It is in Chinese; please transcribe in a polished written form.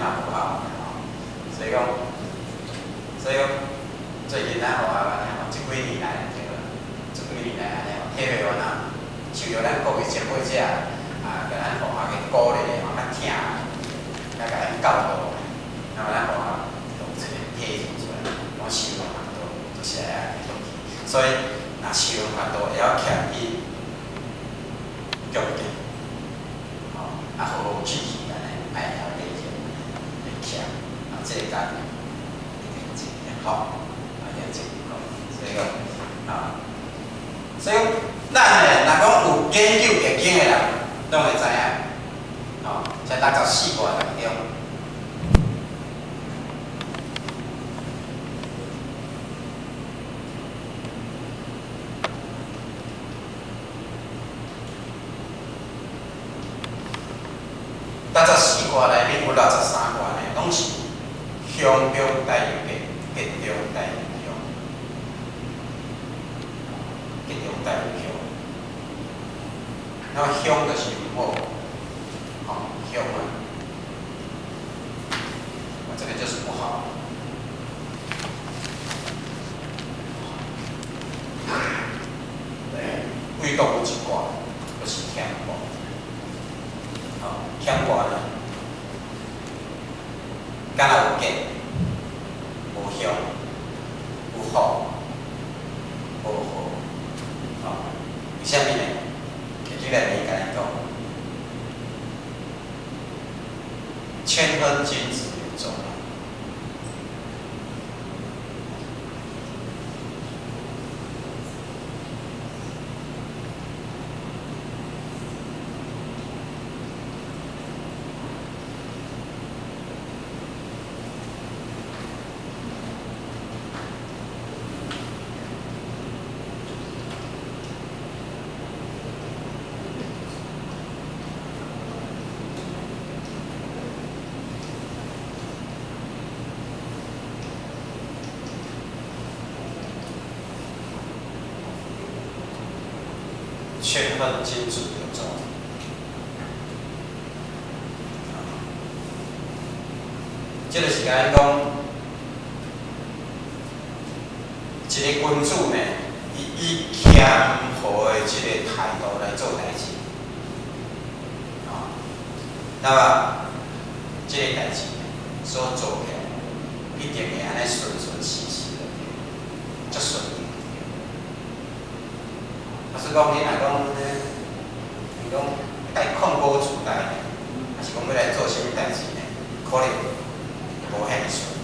嘛无效所以讲，最近咱学校安尼吼，这几年来，这几年来安尼吼，体会完啊，受到咱各位前辈者啊，甲咱学校嘅鼓励吼，较疼，甲咱教导，那么咱学校有一个体现出来，我收容蛮多，就是来安尼落去，所以若收容蛮多，会晓徛去局嘅，吼，啊好好支持安尼，爱晓理解，会徛，啊，这个概念。好，所以讲，所以咱咧，若讲有研究易经的人，拢会知影，才64卦当中，64卦内面有63卦呢，拢是凶中带有吉，吉中带有凶。吉中带有凶，那么凶就是唔好，凶啊，这个就是不好。唯独有一卦，就是乾卦。乾卦呢，敢若有吉，无凶，有好，无好。为虾米呢？举例来甲咱讲，千分君子有宗。千分君子有宗，这就是甲咱讲，一个君主呢，以谦和的这个态度来做代志，那么这个代志所做起来，一定会安尼顺顺利利的，足顺利。所以讲，你若讲你讲该控股主代，还是讲要来做啥物代志呢？可能无遐尼顺。